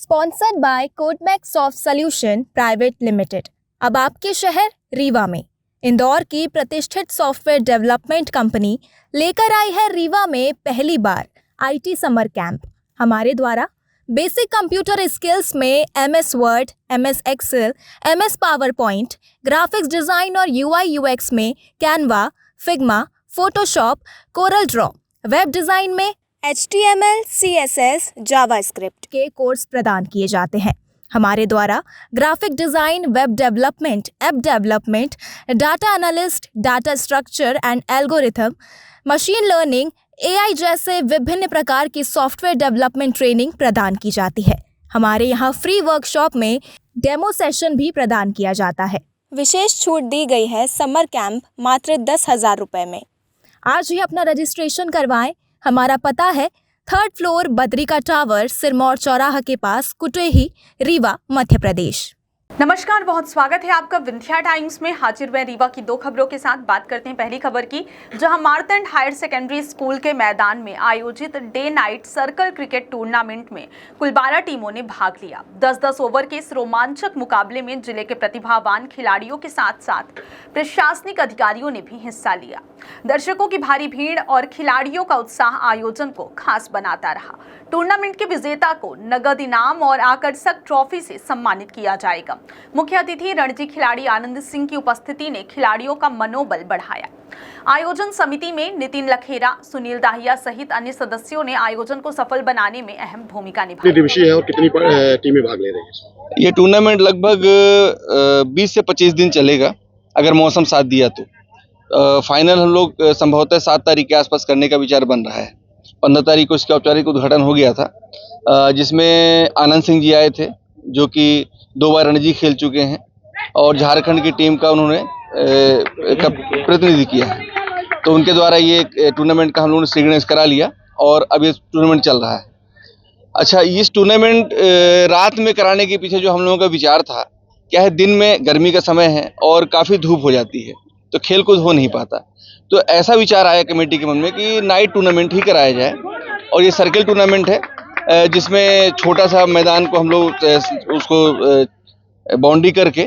Sponsored by Codemax soft solution private limited. अब आपके शहर रीवा में इंदौर की प्रतिष्ठित सॉफ्टवेयर डेवलपमेंट कंपनी लेकर आई है रीवा में पहली बार आईटी समर कैंप। हमारे द्वारा बेसिक कंप्यूटर स्किल्स में MS word, MS excel, MS PowerPoint, graphics design और UI/UX में Canva, Figma, Photoshop, Corel Draw, web design में HTML, CSS, जावास्क्रिप्ट के कोर्स प्रदान किए जाते हैं। हमारे द्वारा graphic design, web development, app development, data analyst, data structure and algorithm, machine learning, AI जैसे विभिन्न प्रकार की सॉफ्टवेयर डेवलपमेंट ट्रेनिंग प्रदान की जाती है। हमारे यहाँ फ्री वर्कशॉप में डेमो सेशन भी प्रदान किया जाता है। विशेष छूट दी गई है समर कैंप मात्र 10,000 रुपये में। आज ही अपना रजिस्ट्रेशन करवाएं। हमारा पता है 3rd floor Badrika tower, Sirmaur चौराहा के पास, कुटेही, रीवा, मध्य प्रदेश। नमस्कार, बहुत स्वागत है आपका विंध्या टाइम्स में। हाजिर हुए रीवा की 2 खबरों के साथ। बात करते हैं पहली खबर की, जहां मार्तंड हायर सेकेंडरी स्कूल के मैदान में आयोजित day night circle cricket tournament में कुल 12 टीमों ने भाग लिया। 10-10 ओवर के इस रोमांचक मुकाबले में जिले के प्रतिभावान खिलाड़ियों के साथ साथ प्रशासनिक अधिकारियों ने भी हिस्सा लिया। दर्शकों की भारी भीड़ और खिलाड़ियों का उत्साह आयोजन को खास बनाता रहा। टूर्नामेंट के विजेता को नगद इनाम और आकर्षक ट्रॉफी से सम्मानित किया जाएगा। मुख्य अतिथि रणजी खिलाड़ी आनंद सिंह की उपस्थिति ने खिलाड़ियों का मनोबल बढ़ाया। आयोजन समिति में नितिन लखेरा, सुनील दाहिया सहित अन्य सदस्यों ने आयोजन को सफल बनाने में अहम भूमिका निभाई। कितनी दिवसीय है और कितनी टीमें भाग ले रही हैं? ये टूर्नामेंट लगभग 20 से 25 दिन चलेगा अगर मौसम साथ दिया तो। फाइनल हम लोग संभवतः 7 तारीख के आसपास करने का विचार बन रहा है। 15 तारीख को इसका औपचारिक उद्घाटन हो गया था, जिसमें आनंद सिंह जी आए थे जो कि 2 बार रणजी खेल चुके हैं और झारखंड की टीम का उन्होंने प्रतिनिधि किया है। तो उनके द्वारा ये टूर्नामेंट का हम लोगों ने सिग्नेचर करा लिया और अब ये टूर्नामेंट चल रहा है। अच्छा, इस टूर्नामेंट रात में कराने के पीछे जो हम लोगों का विचार था, क्या है, दिन में गर्मी का समय है और काफ़ी धूप हो जाती है तो खेल कूद हो नहीं पाता। तो ऐसा विचार आया कमेटी के मन में कि नाइट टूर्नामेंट ही कराया जाए। और ये सर्कल टूर्नामेंट है जिसमें छोटा सा मैदान को हम लोग उसको बाउंड्री करके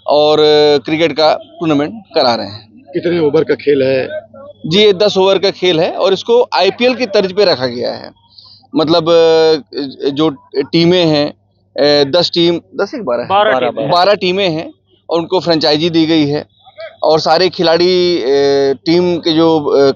और क्रिकेट का टूर्नामेंट करा रहे हैं। कितने ओवर का खेल है? जी, ये 10 ओवर का खेल है और इसको IPL की तर्ज पे रखा गया है। मतलब जो टीमें हैं 10 12 टीमें हैं और उनको फ्रेंचाइजी दी गई है और सारे खिलाड़ी टीम के जो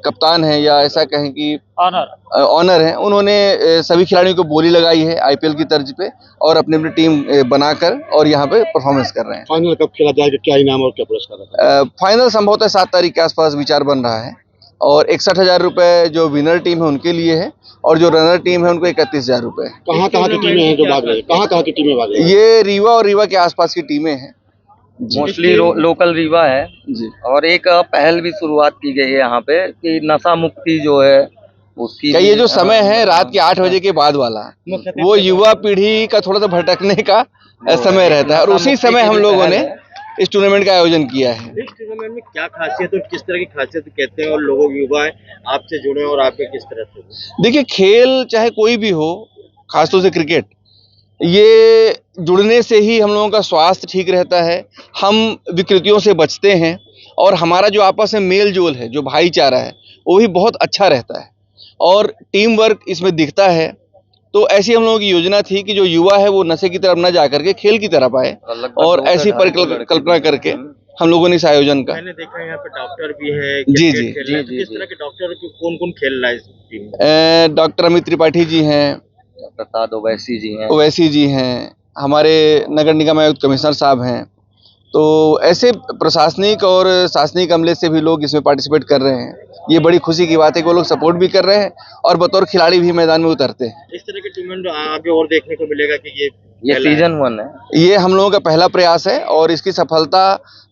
कप्तान हैं या ऐसा कहें कि ऑनर हैं, उन्होंने सभी खिलाड़ियों को बोली लगाई है IPL की तर्ज पे और अपनी अपनी टीम बनाकर और यहाँ पे परफॉर्मेंस कर रहे हैं। फाइनल कब खेला जाएगा? क्या इनाम और क्या पुरस्कार? फाइनल संभवतः 7 तारीख के आसपास विचार बन रहा है और 61,000 रुपये जो विनर टीम है उनके लिए है और जो रनर टीम है उनको 31,000 रुपये। कहाँ की टीमें हैं जो भाग रही है? कहाँ की टीमें भाग रही है? ये रीवा और रीवा के आसपास की टीमें हैं। मोस्टली लोकल रीवा है जी। और एक पहल भी शुरुआत की गई है यहाँ पे कि नशा मुक्ति जो है उसकी, ये जो समय है रात के 8 बजे के बाद वाला, वो युवा पीढ़ी का थोड़ा सा भटकने का समय रहता है और उसी समय हम लोगों ने इस टूर्नामेंट का आयोजन किया है। इस टूर्नामेंट में क्या खासियत और किस तरह की खासियत कहते हैं और लोगों युवा आपसे जुड़े और आपके किस तरह से? देखिए, खेल चाहे कोई भी हो, खासतौर से क्रिकेट, ये जुड़ने से ही हम लोगों का स्वास्थ्य ठीक रहता है, हम विकृतियों से बचते हैं और हमारा जो आपस में मेल जोल है, जो भाईचारा है, वो भी बहुत अच्छा रहता है और टीम वर्क इसमें दिखता है। तो ऐसी हम लोगों की योजना थी कि जो युवा है वो नशे की तरफ न जा करके खेल की तरफ आए और ऐसी परिकल्पना करके हम लोगों ने इस आयोजन का। मैंने देखा यहाँ पे डॉक्टर भी है। जी। किस तरह के डॉक्टर कौन खेल रहा है इस टीम में? डॉक्टर अमित त्रिपाठी जी हैं, प्रसाद ओवैसी जी हैं, हमारे नगर निगम आयुक्त कमिश्नर साहब हैं। तो ऐसे प्रशासनिक और शासनिक अमले से भी लोग इसमें पार्टिसिपेट कर रहे हैं। ये बड़ी खुशी की बात है कि वो लोग सपोर्ट भी कर रहे हैं और बतौर खिलाड़ी भी मैदान में उतरते हैं। इस तरह के टूर्नामेंट आगे और देखने को मिलेगा कि ये सीजन 1 है। ये हम लोगों का पहला प्रयास है और इसकी सफलता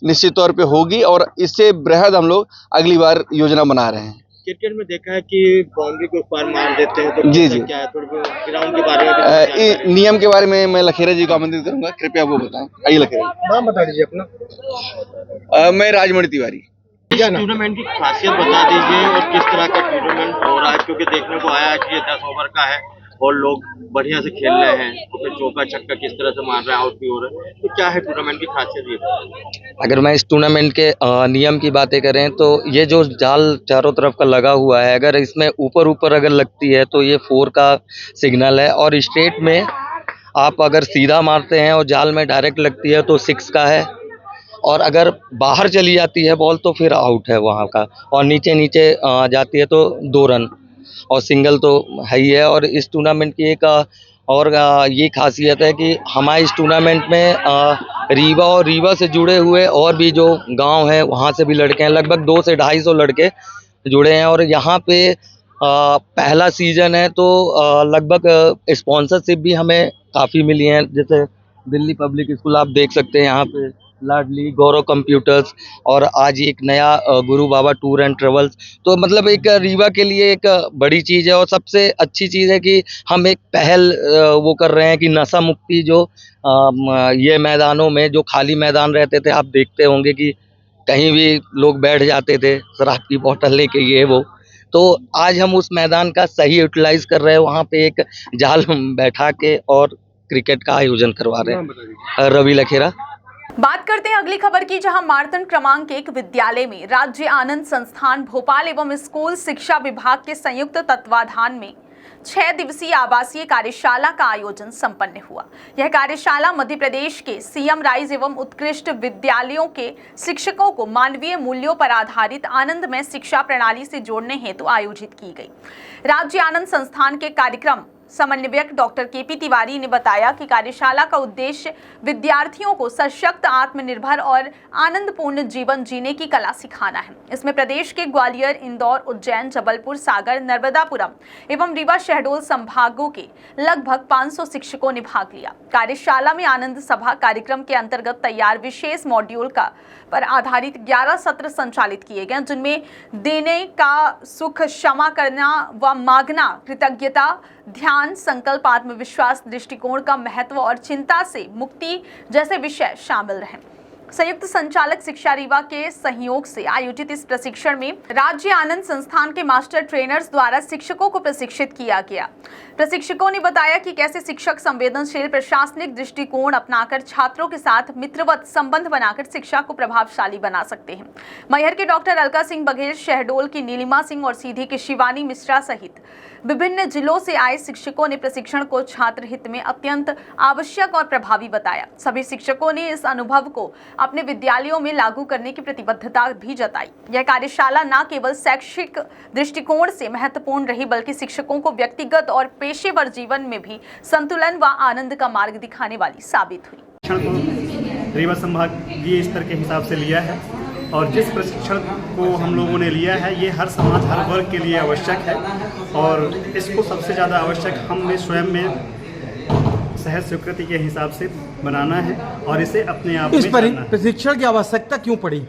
निश्चित तौर पे होगी और इससे बृहद हम लोग अगली बार योजना बना रहे हैं। क्रिकेट में देखा है कि बाउंड्री को पार मार देते हैं तो जी। क्या है, ग्राउंड के बारे में नियम के बारे में मैं लखेरा जी को आमंत्रित करूंगा, कृपया वो बताएं। आइए लखेरा, नाम बता दीजिए अपना। मैं राजमणि तिवारी। टूर्नामेंट की खासियत बता दीजिए और किस तरह का टूर्नामेंट हो रहा है, क्योंकि देखने को आया है कि ये 10 ओवर का है और लोग बढ़िया से खेल रहे हैं, तो फिर चौका छक्का किस तरह से मार रहे हैं, आउट भी हो रहे हैं, तो क्या है टूर्नामेंट की खासियत ये? अगर मैं इस टूर्नामेंट के नियम की बातें करें तो ये जो जाल चारों तरफ का लगा हुआ है, अगर इसमें ऊपर अगर लगती है तो ये 4 का सिग्नल है, और स्ट्रेट में आप अगर सीधा मारते हैं और जाल में डायरेक्ट लगती है तो 6 का है, और अगर बाहर चली जाती है बॉल तो फिर आउट है वहाँ का, और नीचे जाती है तो 2 रन, और सिंगल तो है ही है। और इस टूर्नामेंट की एक और ये खासियत है कि हमारे इस टूर्नामेंट में रीवा और रीवा से जुड़े हुए और भी जो गांव हैं वहाँ से भी लड़के हैं, लगभग 200 से 250 लड़के जुड़े हैं। और यहाँ पे पहला सीज़न है तो लगभग स्पॉन्सरशिप भी हमें काफ़ी मिली हैं, जैसे दिल्ली पब्लिक स्कूल आप देख सकते हैं, यहाँ पे लाडली, गौरव कंप्यूटर्स, और आज एक नया गुरु बाबा टूर एंड ट्रेवल्स। तो मतलब एक रीवा के लिए एक बड़ी चीज़ है, और सबसे अच्छी चीज़ है कि हम एक पहल वो कर रहे हैं कि नशा मुक्ति जो ये मैदानों में जो खाली मैदान रहते थे, आप देखते होंगे कि कहीं भी लोग बैठ जाते थे शराब की बोतल लेके, ये वो, तो आज हम उस मैदान का सही यूटिलाइज कर रहे हैं, वहाँ पे एक जाल बैठा के और क्रिकेट का आयोजन करवा रहे हैं। रवि लखेरा। बात करते हैं अगली खबर की, जहां मार्तंड क्रमांक 1 विद्यालय में राज्य आनंद संस्थान भोपाल एवं स्कूल शिक्षा विभाग के संयुक्त तत्वाधान में 6 दिवसीय आवासीय कार्यशाला का आयोजन संपन्न हुआ। यह कार्यशाला मध्य प्रदेश के सीएम राइज एवं उत्कृष्ट विद्यालयों के शिक्षकों को मानवीय मूल्यों पर आधारित आनंदमय शिक्षा प्रणाली से जोड़ने हेतु आयोजित की गई। राज्य आनंद संस्थान के कार्यक्रम समन्वयक डॉक्टर केपी तिवारी ने बताया कि कार्यशाला का उद्देश्य विद्यार्थियों को सशक्त, आत्मनिर्भर और आनंदपूर्ण जीवन जीने की कला सिखाना है। इसमें प्रदेश के ग्वालियर, इंदौर, उज्जैन, जबलपुर, सागर, नर्मदापुरम एवं रीवा शहडोल संभागों के लगभग 500 शिक्षकों ने भाग लिया। कार्यशाला में आनंद सभा कार्यक्रम के अंतर्गत तैयार विशेष मॉड्यूल पर आधारित 11 सत्र संचालित किए गए, जिनमें देने का सुख, क्षमा करना व मांगना, कृतज्ञता, ध्यान, संकल्प, आत्मविश्वास, दृष्टिकोण का महत्व और चिंता से मुक्ति जैसे विषय शामिल रहे। संयुक्त संचालक शिक्षा रीवा के सहयोग से आयोजित इस प्रशिक्षण में राज्य आनंद संस्थान के मास्टर ट्रेनर्स द्वारा शिक्षकों को प्रशिक्षित किया गया। प्रशिक्षकों ने बताया कि कैसे शिक्षक संवेदनशील प्रशासनिक दृष्टिकोण अपनाकर छात्रों के साथ मित्रवत संबंध बनाकर शिक्षा को प्रभावशाली बना सकते हैं। मैहर के डॉक्टर अलका सिंह बघेल, शहडोल की नीलिमा सिंह और सीधी की शिवानी मिश्रा सहित विभिन्न जिलों से आए शिक्षकों ने प्रशिक्षण को छात्र हित में अत्यंत आवश्यक और प्रभावी बताया। सभी शिक्षकों ने इस अनुभव को अपने विद्यालयों में लागू करने की प्रतिबद्धता भी जताई। यह कार्यशाला न केवल शैक्षिक दृष्टिकोण से महत्वपूर्ण रही, बल्कि शिक्षकों को व्यक्तिगत और पेशेवर जीवन में भी संतुलन व आनंद का मार्ग दिखाने वाली साबित हुई। प्रशिक्षण को रीवा संभागीय स्तर के हिसाब से लिया है, और जिस प्रशिक्षण को हम लोगों ने लिया है ये हर समाज, हर वर्ग के लिए आवश्यक है, और इसको सबसे ज़्यादा आवश्यक हमने स्वयं में सहज स्वीकृति के हिसाब से बनाना है, और इसे अपने आप में करना है। प्रशिक्षण की आवश्यकता क्यों पड़ी?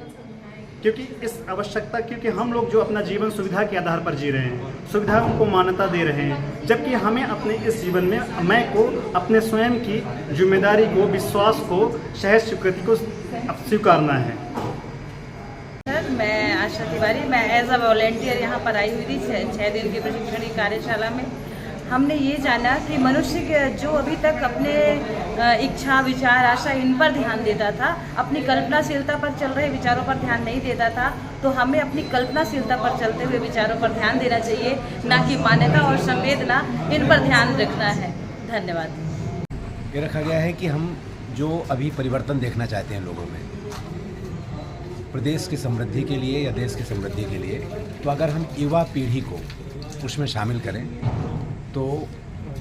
क्योंकि हम लोग जो अपना जीवन सुविधा के आधार पर जी रहे हैं, सुविधाओं को मान्यता दे रहे हैं, जबकि हमें अपने इस जीवन में मैं को, अपने स्वयं की जिम्मेदारी को, विश्वास को, सहज स्वीकृति को स्वीकारना है। सर, मैं आशा तिवारी, मैं एज अ वॉलेंटियर यहाँ पर आई हुई थी 6 दिन की प्रशिक्षण की कार्यशाला में। हमने ये जाना कि मनुष्य के जो अभी तक अपने इच्छा, विचार, आशा इन पर ध्यान देता था, अपनी कल्पनाशीलता पर चल रहे विचारों पर ध्यान नहीं देता था, तो हमें अपनी कल्पनाशीलता पर चलते हुए विचारों पर ध्यान देना चाहिए, ना कि मान्यता और संवेदना, इन पर ध्यान रखना है। धन्यवाद। ये रखा गया है कि हम जो अभी परिवर्तन देखना चाहते हैं लोगों में, प्रदेश की समृद्धि के लिए या देश की समृद्धि के लिए, तो अगर हम युवा पीढ़ी को उसमें शामिल करें तो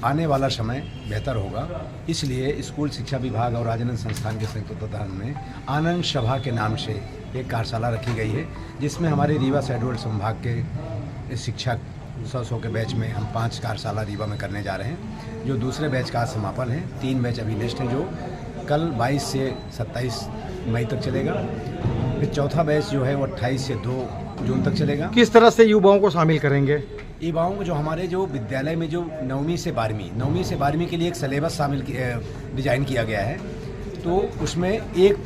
आने वाला समय बेहतर होगा। इसलिए स्कूल शिक्षा विभाग और राजानंद संस्थान के संयुक्त तत्वाधान में आनंद सभा के नाम से एक कार्यशाला रखी गई है, जिसमें हमारे रीवा शहडोल संभाग के शिक्षक 100 के बैच में हम 5 कार्यशाला रीवा में करने जा रहे हैं, जो दूसरे बैच का समापन है। 3 बैच अभी लिस्ट है, जो कल 22 से 27 मई तक चलेगा। फिर चौथा बैच जो है वो 28 से 2 जून तक चलेगा। किस तरह से युवाओं को शामिल करेंगे? युवाओं को जो हमारे जो विद्यालय में जो 9वीं से 12वीं के लिए एक सिलेबस शामिल डिजाइन किया गया है, तो उसमें एक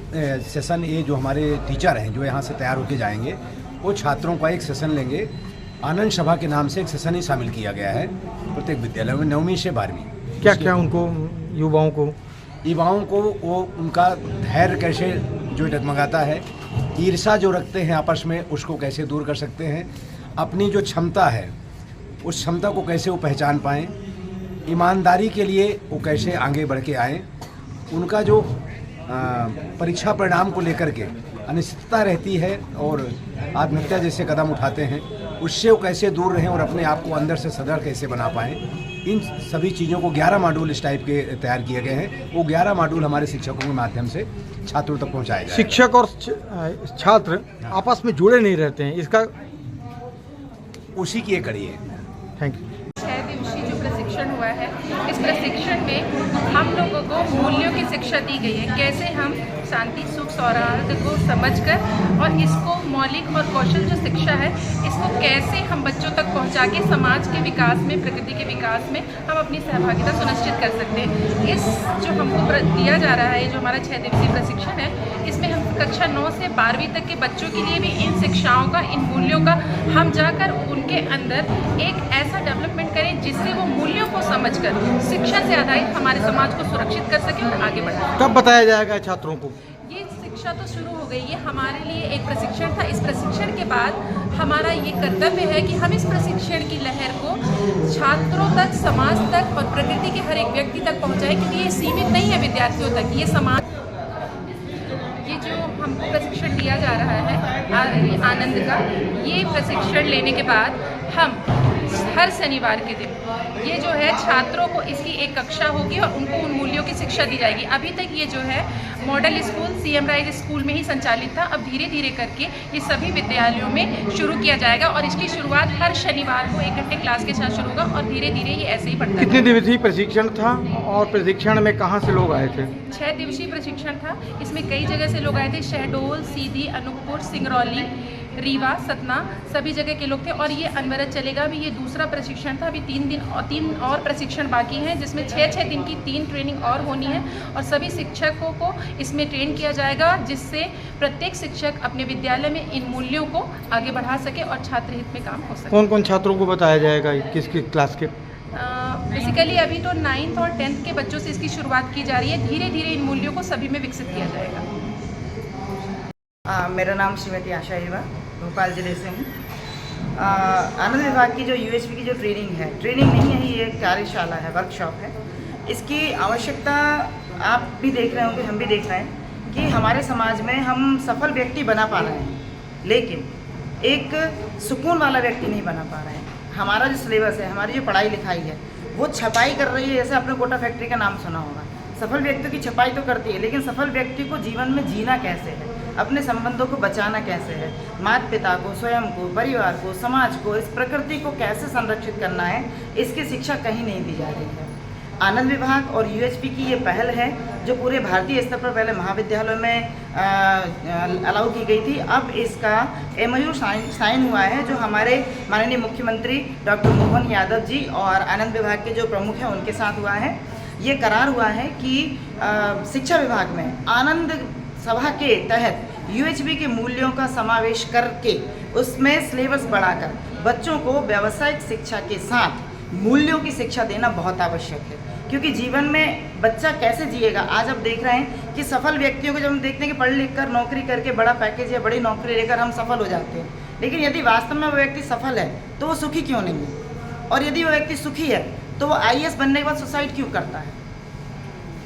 सेशन, ये जो हमारे टीचर हैं जो यहाँ से तैयार होके जाएंगे, वो छात्रों का एक सेशन लेंगे आनंद सभा के नाम से एक सेशन ही शामिल किया गया है प्रत्येक विद्यालय में 9वीं से 12वीं। क्या क्या उनको युवाओं को वो उनका धैर्य कैसे जो डगमगाता है, ईर्ष्या जो रखते हैं आपस में, उसको कैसे दूर कर सकते हैं, अपनी जो क्षमता है उस क्षमता को कैसे वो पहचान पाएँ, ईमानदारी के लिए वो कैसे आगे बढ़ के आएँ, उनका जो परीक्षा परिणाम को लेकर के अनिश्चितता रहती है और आत्महत्या जैसे कदम उठाते हैं, उससे वो कैसे दूर रहें और अपने आप को अंदर से सदृढ़ कैसे बना पाएँ। इन सभी चीज़ों को 11 मॉड्यूल इस टाइप के तैयार किए गए हैं। वो 11 मॉड्यूल हमारे शिक्षकों के माध्यम से छात्रों तक पहुँचाए जाएंगे। शिक्षक और छात्र आपस में जुड़े नहीं रहते हैं, इसका उसी की एक कड़ी है। Thank you. 6 दिवसीय जो प्रशिक्षण हुआ है, इस प्रशिक्षण में हम लोगों को मूल्यों की शिक्षा दी गई है, कैसे हम शांति, सुख, सौहार्द को समझकर और इसको मौलिक और कौशल जो शिक्षा है, इसको कैसे हम बच्चों तक पहुंचा के समाज के विकास में, प्रकृति के विकास में हम अपनी सहभागिता सुनिश्चित कर सकते हैं। इस जो हमको दिया जा रहा है, जो हमारा 6 दिवसीय प्रशिक्षण है, इसमें हम कक्षा 9 से 12वीं तक के बच्चों के लिए भी इन शिक्षाओं का, इन मूल्यों का हम जाकर उनके अंदर एक ऐसा डेवलपमेंट करें जिससे वो मूल्यों को समझकर शिक्षा से आधारित हमारे समाज को सुरक्षित कर सके और आगे बढ़े। कब बताया जाएगा छात्रों को? ये शिक्षा तो शुरू हो गई, ये हमारे लिए एक प्रशिक्षण था। इस प्रशिक्षण के बाद हमारा ये कर्तव्य है कि हम इस प्रशिक्षण की लहर को छात्रों तक, समाज तक और प्रकृति के हर एक व्यक्ति तक पहुंचाएं, क्योंकि ये सीमित नहीं है विद्यार्थियों तक, ये समाज। ये जो हमको प्रशिक्षण दिया जा रहा है आनंद का, ये प्रशिक्षण लेने के बाद हम हर शनिवार के दिन ये जो है छात्रों को इसकी एक कक्षा होगी और उनको उन मूल्यों की शिक्षा दी जाएगी। अभी तक ये जो है model school, CM rise school में ही संचालित था, अब धीरे धीरे करके ये सभी विद्यालयों में शुरू किया जाएगा और इसकी शुरुआत हर शनिवार को 1 घंटे क्लास के साथ शुरू होगा और धीरे धीरे ये ऐसे ही बढ़ता है। कितने दिवसीय प्रशिक्षण था और प्रशिक्षण में कहाँ से लोग आए थे? 6 दिवसीय प्रशिक्षण था, इसमें कई जगह से लोग आए थे, शहडोल, सीधी, अनूपपुर, सिंगरौली, रीवा, सतना, सभी जगह के लोग थे और ये अनवरत चलेगा। अभी ये दूसरा प्रशिक्षण था, अभी 3 और प्रशिक्षण बाकी हैं, जिसमें 6 दिन की 3 ट्रेनिंग और होनी है और सभी शिक्षकों को इसमें ट्रेन किया जाएगा, जिससे प्रत्येक शिक्षक अपने विद्यालय में इन मूल्यों को आगे बढ़ा सके और छात्र हित में काम हो सके। कौन कौन छात्रों को बताया जाएगा, किस क्लास के? बेसिकली अभी तो 9th और 10th के बच्चों से इसकी शुरुआत की जा रही है, धीरे धीरे इन मूल्यों को सभी में विकसित किया जाएगा। मेरा नाम श्रीमती आशा हिवा, भोपाल जिले से हूँ। आनंद विभाग की जो UHP की जो ट्रेनिंग नहीं है, ये एक कार्यशाला है, वर्कशॉप है। इसकी आवश्यकता आप भी देख रहे होंगे, हम भी देख रहे हैं कि हमारे समाज में हम सफल व्यक्ति बना पा रहे हैं, लेकिन एक सुकून वाला व्यक्ति नहीं बना पा रहे हैं। हमारा जो सिलेबस है, हमारी जो पढ़ाई लिखाई है, वो छपाई कर रही है। जैसे आपने कोटा फैक्ट्री का नाम सुना होगा, सफल व्यक्ति की छपाई तो करती है, लेकिन सफल व्यक्ति को जीवन में जीना कैसे है, अपने संबंधों को बचाना कैसे है, माता पिता को, स्वयं को, परिवार को, समाज को, इस प्रकृति को कैसे संरक्षित करना है, इसकी शिक्षा कहीं नहीं दी जा रही है। आनंद विभाग और UHP की ये पहल है, जो पूरे भारतीय स्तर पर पहले महाविद्यालयों में अलाउ की गई थी। अब इसका MOU साइन हुआ है, जो हमारे माननीय मुख्यमंत्री डॉक्टर मोहन यादव जी और आनंद विभाग के जो प्रमुख हैं उनके साथ हुआ है। ये करार हुआ है कि शिक्षा विभाग में आनंद सभा के तहत UHP के मूल्यों का समावेश करके उसमें सिलेबस बढ़ाकर बच्चों को व्यावसायिक शिक्षा के साथ मूल्यों की शिक्षा देना बहुत आवश्यक है, क्योंकि जीवन में बच्चा कैसे जिएगा। आज आप देख रहे हैं कि सफल व्यक्तियों को जब हम देखते हैं कि पढ़ लिख कर नौकरी करके बड़ा पैकेज या बड़ी नौकरी लेकर हम सफल हो जाते हैं, लेकिन यदि वास्तव में वो व्यक्ति सफल है तो वो सुखी क्यों नहीं है, और यदि वो व्यक्ति सुखी है तो वो IAS बनने के बाद सुसाइड क्यों करता है।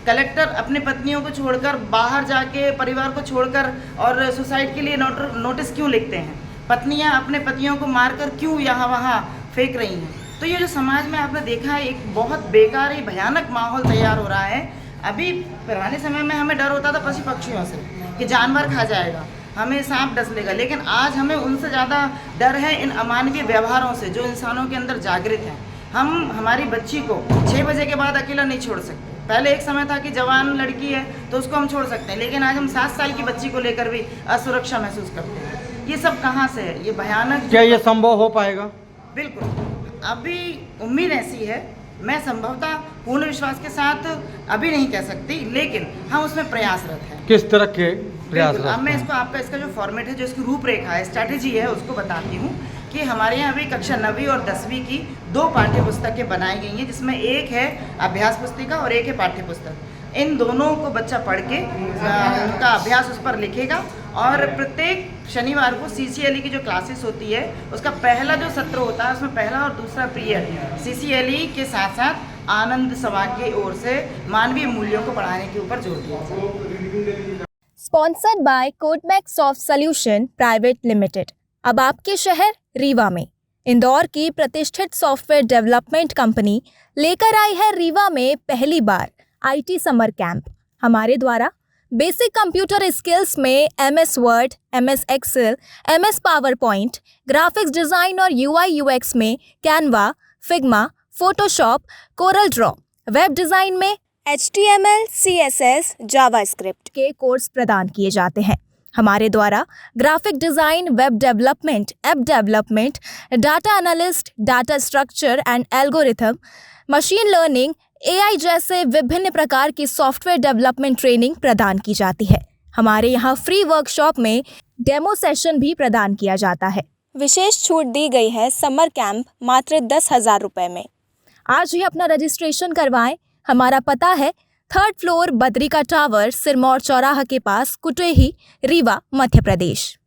कलेक्टर अपनी पत्नियों को छोड़कर बाहर जाके परिवार को छोड़कर और सुसाइड के लिए नोटिस क्यों लिखते हैं, पत्नियां अपने पतियों को मारकर क्यों यहाँ वहाँ फेंक रही हैं। तो ये जो समाज में आपने देखा है, एक बहुत बेकार ही भयानक माहौल तैयार हो रहा है। अभी पुराने समय में हमें डर होता था पशु पक्षियों से कि जानवर खा जाएगा, हमें सांप डस लेगा, लेकिन आज हमें उनसे ज़्यादा डर है इन अमानवीय व्यवहारों से जो इंसानों के अंदर जागृत हैं। हम हमारी बच्ची को 6 बजे के बाद अकेला नहीं छोड़ सकते। पहले एक समय था कि जवान लड़की है तो उसको हम छोड़ सकते हैं, लेकिन आज हम 7 साल की बच्ची को लेकर भी असुरक्षा महसूस करते हैं। ये सब कहाँ से है, ये भयानक। क्या ये संभव हो पाएगा? बिल्कुल, अभी उम्मीद ऐसी है, मैं संभवतः पूर्ण विश्वास के साथ अभी नहीं कह सकती, लेकिन हम उसमें प्रयासरत हैं। किस तरह के प्रयास? अब मैं इसको आपका इसका जो फॉर्मेट है, जो इसकी रूपरेखा है, स्ट्रैटेजी है, उसको बताती हूँ कि कि हमारे यहाँ अभी कक्षा 9वीं और 10वीं की 2 पाठ्य पुस्तकें बनाई गई हैं, जिसमें एक है अभ्यास पुस्तिका और एक है पाठ्य पुस्तक। इन दोनों को बच्चा पढ़ के उनका अभ्यास उस पर लिखेगा और प्रत्येक शनिवार को CCLE की जो क्लासेस होती है उसका पहला जो सत्र होता है उसमें पहला और दूसरा पीरियड CCLE के साथ साथ आनंद समाज की ओर से मानवीय मूल्यों को बढ़ाने के ऊपर जोर दिया जाए। Sponsored by Codemax soft solution private limited. अब आपके शहर रीवा में इंदौर की प्रतिष्ठित सॉफ्टवेयर डेवलपमेंट कंपनी लेकर आई है रीवा में पहली बार IT समर कैंप। हमारे द्वारा बेसिक कंप्यूटर स्किल्स में MS word, MS excel, MS PowerPoint, graphics design और UI UX में Canva, Figma, Photoshop, Corel Draw, web design में HTML, CSS, जावास्क्रिप्ट के कोर्स प्रदान किए जाते हैं। हमारे द्वारा graphic design, web development, app development, data analyst, data structure and algorithm, machine learning, AI जैसे विभिन्न प्रकार की सॉफ्टवेयर डेवलपमेंट ट्रेनिंग प्रदान की जाती है। हमारे यहाँ फ्री वर्कशॉप में डेमो सेशन भी प्रदान किया जाता है। विशेष छूट दी गई है समर कैंप मात्र 10,000 रुपये में। आज ही अपना रजिस्ट्रेशन करवाएं। हमारा पता है 3rd floor Badrika tower, Sirmaur चौराहा के पास, कुटेही, रीवा, मध्य प्रदेश।